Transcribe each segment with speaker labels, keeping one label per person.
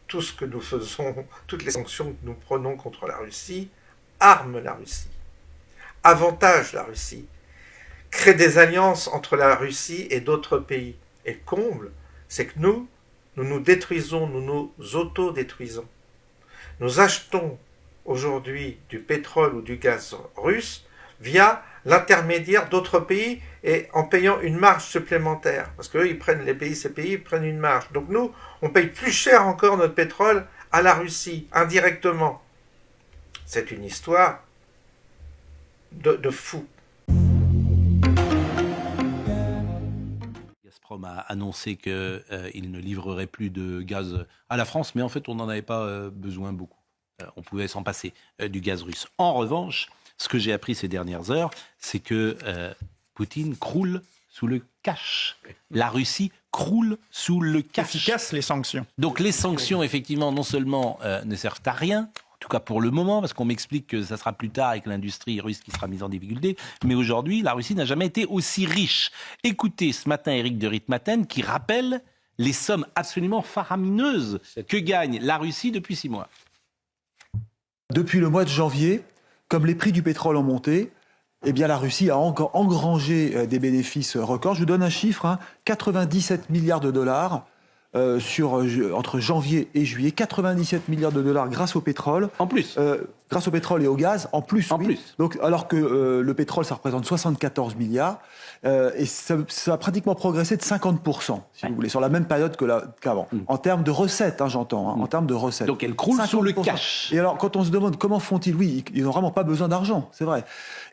Speaker 1: tout ce que nous faisons, toutes les sanctions que nous prenons contre la Russie, arment la Russie, avantagent la Russie, créent des alliances entre la Russie et d'autres pays. Et le comble, c'est que nous nous détruisons, nous nous auto-détruisons. Nous achetons aujourd'hui du pétrole ou du gaz russe via l'intermédiaire d'autres pays et en payant une marge supplémentaire. Parce qu'eux, ces pays, ils prennent une marge. Donc nous, on paye plus cher encore notre pétrole à la Russie, indirectement. C'est une histoire de fou.
Speaker 2: Gazprom a annoncé qu'il ne livrerait plus de gaz à la France, mais en fait, on n'en avait pas besoin beaucoup. On pouvait s'en passer du gaz russe. En revanche, ce que j'ai appris ces dernières heures, c'est que Poutine croule sous le cash. La Russie croule sous le cash.
Speaker 3: Efficaces les sanctions.
Speaker 2: Donc les sanctions, effectivement, non seulement ne servent à rien, en tout cas pour le moment, parce qu'on m'explique que ça sera plus tard avec l'industrie russe qui sera mise en difficulté, mais aujourd'hui, la Russie n'a jamais été aussi riche. Écoutez ce matin Éric de Ritmaten qui rappelle les sommes absolument faramineuses que gagne la Russie depuis 6 mois.
Speaker 4: Depuis le mois de janvier, comme les prix du pétrole ont monté, eh bien la Russie a encore engrangé des bénéfices records. Je vous donne un chiffre, 97 milliards de dollars entre janvier et juillet. 97 milliards de dollars grâce au pétrole.
Speaker 2: En plus.
Speaker 4: Grâce au pétrole et au gaz, en plus.
Speaker 2: En
Speaker 4: oui.
Speaker 2: plus.
Speaker 4: Donc, alors que le pétrole, ça représente 74 milliards. Et ça a pratiquement progressé de 50%, si vous voulez, sur la même période qu'avant. En termes de recettes, j'entends, en termes de recettes.
Speaker 2: Donc elle croule sous le cash.
Speaker 4: Et alors, quand on se demande comment font-ils, oui, ils n'ont vraiment pas besoin d'argent, c'est vrai.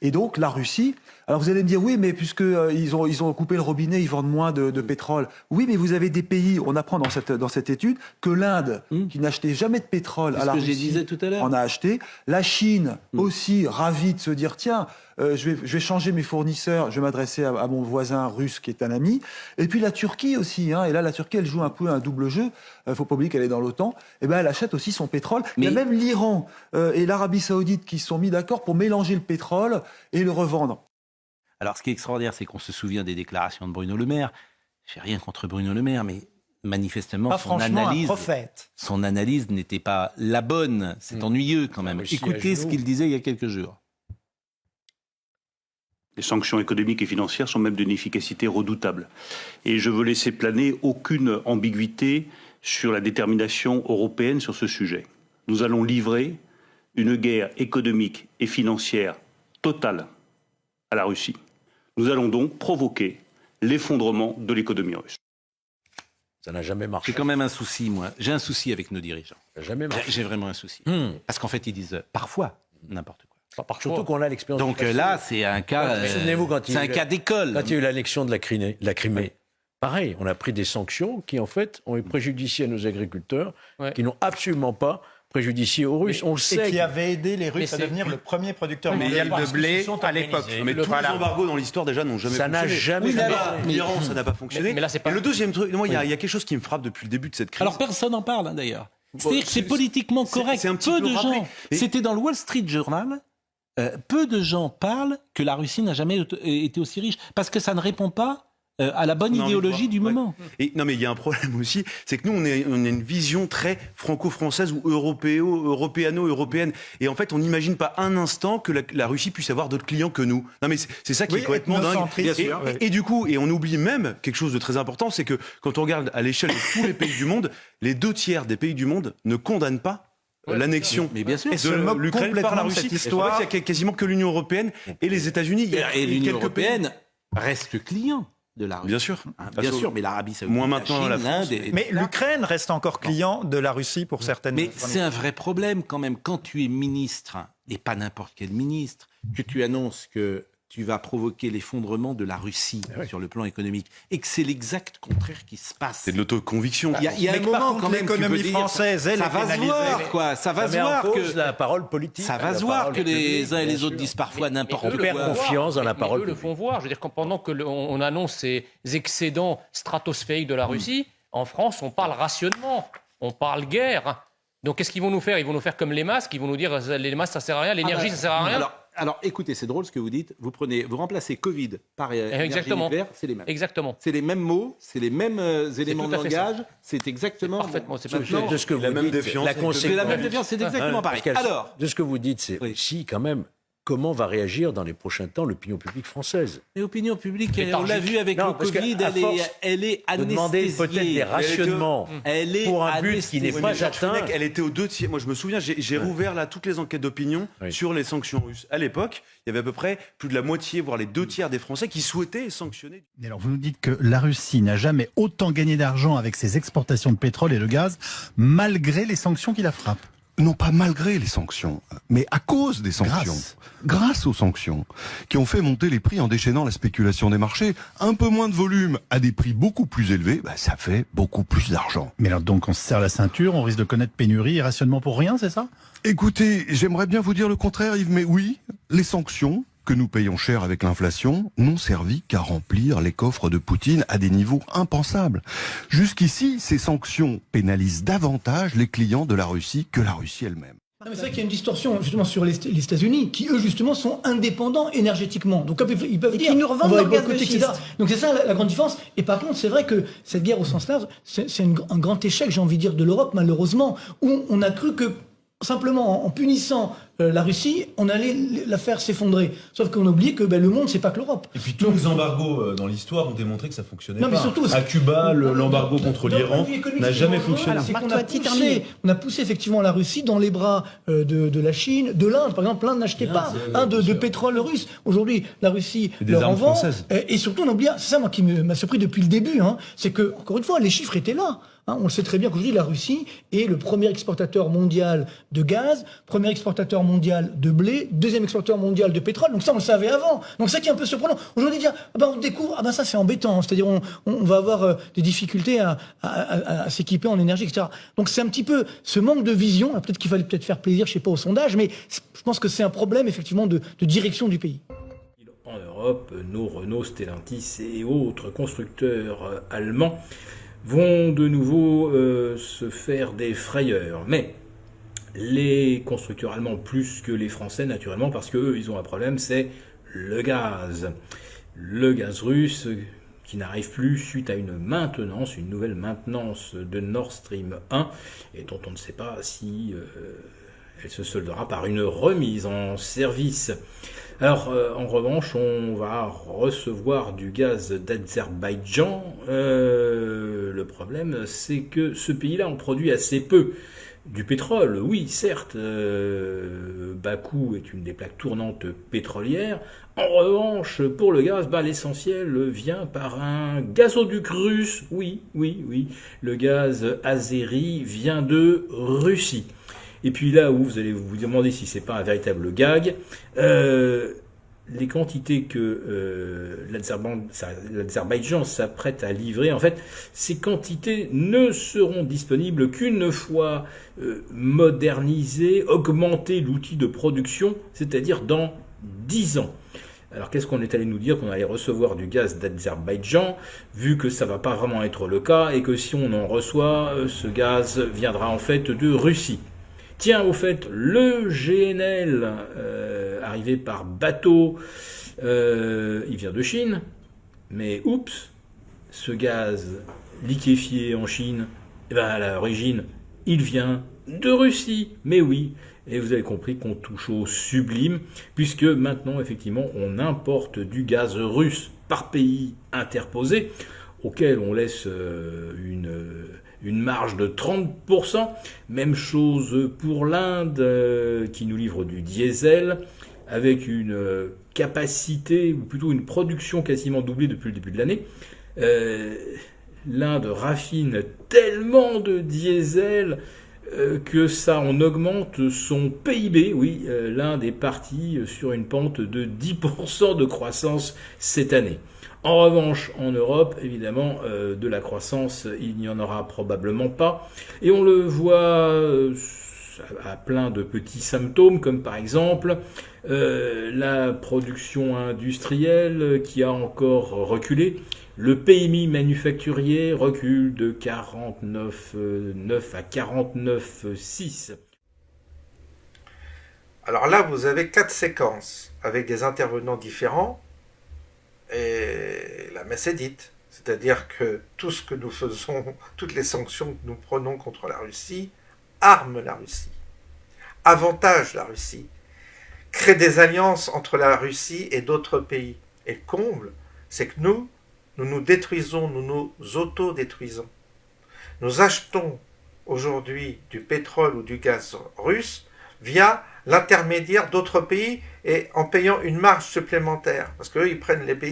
Speaker 4: Et donc, la Russie, alors vous allez me dire, oui, mais puisque ils ont coupé le robinet, ils vendent moins de pétrole. Oui, mais vous avez des pays, on apprend dans cette étude, que l'Inde, qui n'achetait jamais de pétrole à la Russie,
Speaker 2: disais tout à l'heure.
Speaker 4: en a acheté. La Chine, aussi ravie de se dire, tiens, je vais changer mes fournisseurs, je vais m'adresser à mon voisin russe qui est un ami. Et puis la Turquie aussi, et là la Turquie elle joue un peu un double jeu, faut pas oublier qu'elle est dans l'OTAN, et ben elle achète aussi son pétrole. Mais... il y a même l'Iran et l'Arabie Saoudite qui se sont mis d'accord pour mélanger le pétrole et le revendre.
Speaker 2: Alors ce qui est extraordinaire, c'est qu'on se souvient des déclarations de Bruno Le Maire. J'ai rien contre Bruno Le Maire, mais manifestement,
Speaker 3: pas
Speaker 2: son analyse n'était pas la bonne. C'est ennuyeux quand même. Écoutez ce qu'il disait il y a quelques jours.
Speaker 5: Les sanctions économiques et financières sont même d'une efficacité redoutable. Et je veux laisser planer aucune ambiguïté sur la détermination européenne sur ce sujet. Nous allons livrer une guerre économique et financière totale à la Russie. Nous allons donc provoquer l'effondrement de l'économie russe.
Speaker 6: Ça n'a jamais marché.
Speaker 2: J'ai quand même un souci, moi. J'ai un souci avec nos dirigeants.
Speaker 6: Ça n'a jamais marché.
Speaker 2: J'ai vraiment un souci. Parce qu'en fait, ils disent parfois n'importe quoi.
Speaker 6: Surtout qu'on a l'expérience.
Speaker 2: Donc là, c'est un cas, cas d'école.
Speaker 6: Quand il y a eu l'annexion de la Crimée, pareil, on a pris des sanctions qui, en fait, ont préjudicié à nos agriculteurs, qui n'ont absolument pas préjudicié aux Russes. On le sait.
Speaker 3: Et qui avait aidé les Russes à devenir le premier producteur mondial de blé à l'époque.
Speaker 5: Mais tous les embargos dans l'histoire, déjà, n'ont jamais fonctionné.
Speaker 6: Ça n'a jamais fonctionné.
Speaker 5: L'Iran, ça n'a pas fonctionné.
Speaker 7: Mais là, c'est pas...
Speaker 5: Et le deuxième truc, il y a quelque chose qui me frappe depuis le début de cette crise.
Speaker 2: Alors personne n'en parle, d'ailleurs. C'est-à-dire que c'est politiquement correct. Peu de gens. C'était dans le Wall Street Journal. Peu de gens parlent que la Russie n'a jamais été aussi riche, parce que ça ne répond pas à la bonne idéologie du moment.
Speaker 5: Et non, mais il y a un problème aussi, c'est que nous, on a une vision très franco-française ou européano-européenne. Et en fait, on n'imagine pas un instant que la Russie puisse avoir d'autres clients que nous. Non, mais c'est ça qui est complètement dingue. Et du coup, et on oublie même quelque chose de très important, c'est que quand on regarde à l'échelle de tous les pays du monde, les 2/3 des pays du monde ne condamnent pas l'annexion
Speaker 3: de
Speaker 5: l'Ukraine par la Russie.
Speaker 3: Histoire.
Speaker 5: En fait, il y a quasiment que l'Union européenne et les États-Unis.
Speaker 2: Et l'Union européenne reste client de la Russie.
Speaker 5: Bien sûr.
Speaker 2: Bien sûr, mais l'Arabie Saoudite,
Speaker 5: moins maintenant
Speaker 2: la Chine,
Speaker 5: la France.
Speaker 3: Mais l'Ukraine reste encore client de la Russie pour certaines.
Speaker 2: Mais c'est un vrai problème quand même. Quand tu es ministre, et pas n'importe quel ministre, que tu annonces que tu vas provoquer l'effondrement de la Russie sur le plan économique, et que c'est l'exact contraire qui se passe.
Speaker 5: C'est de l'autoconviction.
Speaker 2: Il y a un moment quand même,
Speaker 3: l'économie française, elle
Speaker 2: ça
Speaker 3: est
Speaker 2: va se
Speaker 3: pénalisée.
Speaker 2: voir, quoi. Ça va se voir que
Speaker 6: la parole politique.
Speaker 2: Ça va se voir que les uns et les autres disent parfois n'importe quoi.
Speaker 6: On perd confiance dans la parole
Speaker 7: publique. Eux le font voir. Je veux dire, pendant qu'on annonce ces excédents stratosphériques de la Russie, en France, on parle rationnement, on parle guerre. Donc qu'est-ce qu'ils vont nous faire? Ils vont nous faire comme les masques, ils vont nous dire les masques ça sert à rien, l'énergie ça sert à rien.
Speaker 2: Alors, écoutez, c'est drôle ce que vous dites. Vous remplacez Covid par énergie nucléaire, c'est les mêmes.
Speaker 7: Exactement.
Speaker 2: C'est les mêmes mots, c'est les mêmes éléments de langage. C'est exactement.
Speaker 7: Parfaitement. C'est
Speaker 6: de ce que vous
Speaker 5: la même
Speaker 6: dites,
Speaker 5: défiance.
Speaker 6: la
Speaker 2: C'est
Speaker 6: conséquence.
Speaker 2: la même défiance, c'est exactement pareil. Alors,
Speaker 6: de ce que vous dites, c'est aussi quand même comment va réagir dans les prochains temps l'opinion publique française.
Speaker 2: l'opinion publique, on
Speaker 7: Léthargique.
Speaker 2: l'a vu avec
Speaker 6: Non,
Speaker 2: le
Speaker 6: parce
Speaker 2: Covid,
Speaker 6: qu'à force
Speaker 2: elle est
Speaker 6: de demander
Speaker 2: anesthésiée.
Speaker 6: peut-être des rationnements
Speaker 2: Elle est
Speaker 6: pour un but qui n'est
Speaker 2: anesthésiée.
Speaker 6: pas atteint.
Speaker 5: Elle était aux 2 tiers. Moi, je me souviens, j'ai rouvert là toutes les enquêtes d'opinion sur les sanctions russes. À l'époque, il y avait à peu près plus de la moitié, voire les 2 tiers des Français qui souhaitaient sanctionner.
Speaker 8: Et alors, vous nous dites que la Russie n'a jamais autant gagné d'argent avec ses exportations de pétrole et de gaz, malgré les sanctions qui la frappent.
Speaker 9: Non pas malgré les sanctions, mais à cause des sanctions. Grâce aux sanctions, qui ont fait monter les prix en déchaînant la spéculation des marchés. Un peu moins de volume à des prix beaucoup plus élevés, ça fait beaucoup plus d'argent.
Speaker 8: Mais alors donc on se serre la ceinture, on risque de connaître pénurie et rationnement pour rien, c'est ça?
Speaker 9: Écoutez, j'aimerais bien vous dire le contraire, Yves, mais oui, les sanctions que nous payons cher avec l'inflation n'ont servi qu'à remplir les coffres de Poutine à des niveaux impensables. Jusqu'ici, ces sanctions pénalisent davantage les clients de la Russie que la Russie elle-même.
Speaker 10: Non, mais c'est vrai qu'il y a une distorsion justement sur les États-Unis qui eux justement sont indépendants énergétiquement. Donc ils peuvent dire
Speaker 11: qui nous revendent
Speaker 10: on va
Speaker 11: leur gaz de
Speaker 10: boycotter,
Speaker 11: schiste.
Speaker 10: etc. Donc c'est ça la grande différence. Et par contre c'est vrai que cette guerre au sens large c'est un grand échec, j'ai envie de dire, de l'Europe malheureusement, où on a cru que simplement en punissant la Russie, on allait la faire s'effondrer. Sauf qu'on oublie que le monde, c'est pas que l'Europe.
Speaker 12: Et puis tous les embargos dans l'histoire ont démontré que ça fonctionnait
Speaker 10: Non, mais
Speaker 12: pas.
Speaker 10: surtout,
Speaker 12: à Cuba, l'embargo contre l'Iran n'a jamais fonctionné.
Speaker 10: C'est qu'on a poussé effectivement la Russie dans les bras de la Chine, de l'Inde. Par exemple, l'Inde n'achetait pas de pétrole russe. Aujourd'hui, la Russie leur en vend. Et surtout, on oublie, c'est ça moi qui m'a surpris depuis le début, c'est que, encore une fois, les chiffres étaient là. On le sait très bien qu'aujourd'hui, la Russie est le premier exportateur mondial de gaz, premier exportateur mondial de blé, deuxième exportateur mondial de pétrole. Donc ça, on le savait avant. Donc ça qui est un peu surprenant. Aujourd'hui, dire, on découvre, ça c'est embêtant. C'est-à-dire, on va avoir des difficultés à s'équiper en énergie, etc. Donc c'est un petit peu ce manque de vision. Peut-être qu'il fallait faire plaisir, je sais pas, au sondage, mais je pense que c'est un problème effectivement de direction du pays.
Speaker 13: En Europe, nos Renault, Stellantis et autres constructeurs allemands vont de nouveau se faire des frayeurs. Mais les constructeurs allemands plus que les Français, naturellement, parce qu'eux, ils ont un problème, c'est le gaz. Le gaz russe qui n'arrive plus suite à une nouvelle maintenance de Nord Stream 1, et dont on ne sait pas si elle se soldera par une remise en service. Alors, en revanche, on va recevoir du gaz d'Azerbaïdjan. Le problème, c'est que ce pays-là en produit assez peu. Du pétrole, oui, certes, Bakou est une des plaques tournantes pétrolières. En revanche, pour le gaz, l'essentiel vient par un gazoduc russe. Oui, le gaz azéri vient de Russie. Et puis là où vous allez vous demander si c'est pas un véritable gag, les quantités que l'Azerbaïdjan s'apprête à livrer, en fait, ces quantités ne seront disponibles qu'une fois modernisé, augmenté l'outil de production, c'est-à-dire dans 10 ans. Alors qu'est-ce qu'on est allé nous dire qu'on allait recevoir du gaz d'Azerbaïdjan, vu que ça va pas vraiment être le cas, et que si on en reçoit, ce gaz viendra en fait de Russie. Tiens, au fait, le GNL, arrivé par bateau, il vient de Chine, mais oups, ce gaz liquéfié en Chine, à l'origine, il vient de Russie, mais oui. Et vous avez compris qu'on touche au sublime, puisque maintenant, effectivement, on importe du gaz russe par pays interposé, auquel on laisse une marge de 30%. Même chose pour l'Inde, qui nous livre du diesel, avec une capacité, ou plutôt une production quasiment doublée depuis le début de l'année. L'Inde raffine tellement de diesel que ça en augmente son PIB. Oui, l'Inde est partie sur une pente de 10% de croissance cette année. En revanche, en Europe, évidemment, de la croissance, il n'y en aura probablement pas. Et on le voit à plein de petits symptômes, comme par exemple la production industrielle qui a encore reculé. Le PMI manufacturier recule de 49,9 à 49,6.
Speaker 1: Alors là, vous avez 4 séquences avec des intervenants différents et la messe est dite. C'est-à-dire que tout ce que nous faisons, toutes les sanctions que nous prenons contre la Russie, arment la Russie, avantage la Russie, crée des alliances entre la Russie et d'autres pays. Et le comble, c'est que nous nous détruisons, nous nous auto-détruisons. Nous achetons aujourd'hui du pétrole ou du gaz russe via l'intermédiaire d'autres pays et en payant une marge supplémentaire. Parce qu'eux,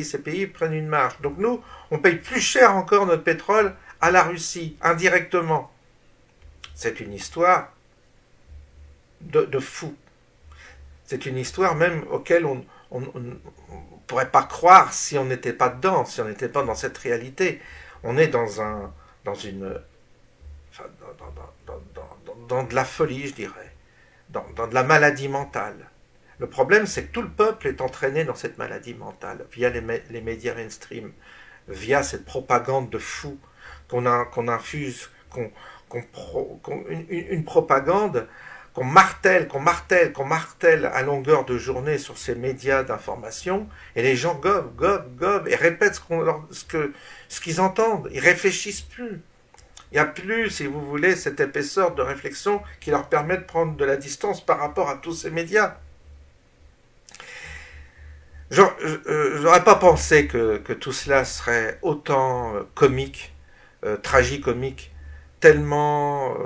Speaker 1: ces pays prennent une marge. Donc nous, on paye plus cher encore notre pétrole à la Russie, indirectement. C'est une histoire de fou. C'est une histoire même auquel on pourrait pas croire si on n'était pas dedans, si on n'était pas dans cette réalité. On est dans de la folie, je dirais, dans de la maladie mentale. Le problème, c'est que tout le peuple est entraîné dans cette maladie mentale, via les médias mainstream, via cette propagande de fou qu'on infuse, une propagande qu'on martèle à longueur de journée sur ces médias d'information, et les gens gobent, et répètent ce qu'ils entendent, ils réfléchissent plus. Il n'y a plus, si vous voulez, cette épaisseur de réflexion qui leur permet de prendre de la distance par rapport à tous ces médias. Je n'aurais pas pensé que tout cela serait autant comique, tragicomique, tellement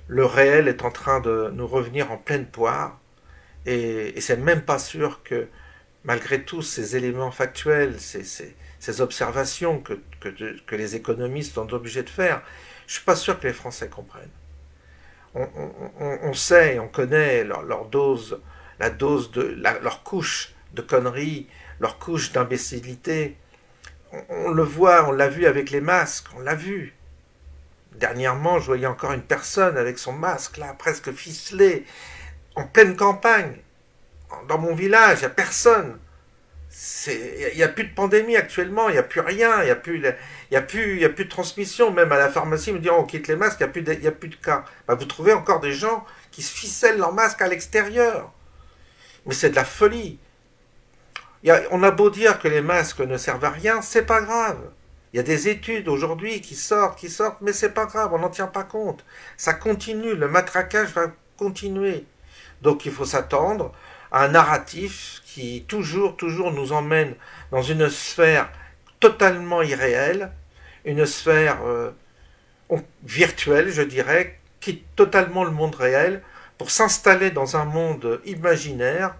Speaker 1: le réel est en train de nous revenir en pleine poire, et c'est même pas sûr que, malgré tous ces éléments factuels, ces observations que les économistes sont obligés de faire, je suis pas sûr que les Français comprennent. On sait et on connaît leur dose, leur couche de conneries, leur couche d'imbécilité. On le voit, on l'a vu avec les masques, on l'a vu. Dernièrement, je voyais encore une personne avec son masque, là, presque ficelé, en pleine campagne. Dans mon village, il n'y a personne. Il n'y a plus de pandémie actuellement, il n'y a plus rien, il n'y a plus de transmission. Même à la pharmacie, ils me disent on quitte les masques, il n'y a plus de cas. Ben, vous trouvez encore des gens qui se ficellent leur masque à l'extérieur. Mais c'est de la folie. On a beau dire que les masques ne servent à rien, c'est pas grave. Il y a des études aujourd'hui qui sortent, mais c'est pas grave, on n'en tient pas compte. Ça continue, le matraquage va continuer. Donc il faut s'attendre à un narratif qui toujours nous emmène dans une sphère totalement irréelle, une sphère virtuelle, je dirais, quitte totalement le monde réel pour s'installer dans un monde imaginaire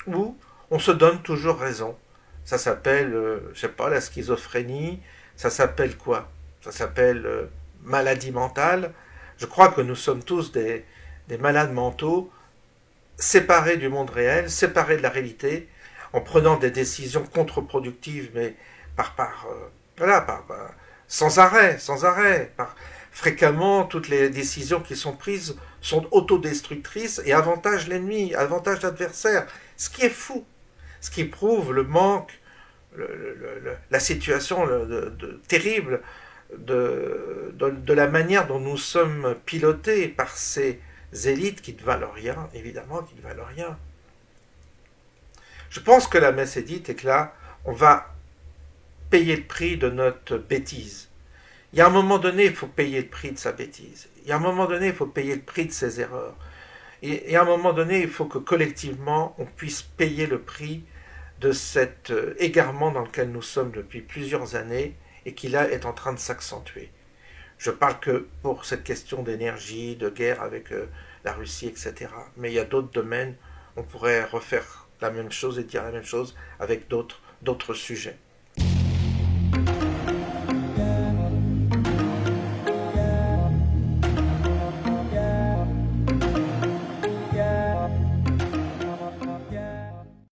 Speaker 1: où on se donne toujours raison. Ça s'appelle, je sais pas, la schizophrénie, ça s'appelle quoi? Ça s'appelle maladie mentale. Je crois que nous sommes tous des malades mentaux, séparés du monde réel, séparés de la réalité, en prenant des décisions contre-productives, mais sans arrêt. Fréquemment, toutes les décisions qui sont prises sont autodestructrices et avantagent l'ennemi, avantagent l'adversaire. Ce qui est fou, ce qui prouve le manque, la situation terrible de la manière dont nous sommes pilotés par ces élites qui ne valent rien, évidemment, qui ne valent rien. Je pense que la messe est dite et que là, on va payer le prix de notre bêtise. Il y a un moment donné, il faut payer le prix de sa bêtise. Il y a un moment donné, il faut payer le prix de ses erreurs. Et à un moment donné, il faut que collectivement, on puisse payer le prix de cet égarement dans lequel nous sommes depuis plusieurs années et qui là est en train de s'accentuer. Je parle que pour cette question d'énergie, de guerre avec la Russie, etc. Mais il y a d'autres domaines, on pourrait refaire la même chose et dire la même chose avec d'autres sujets.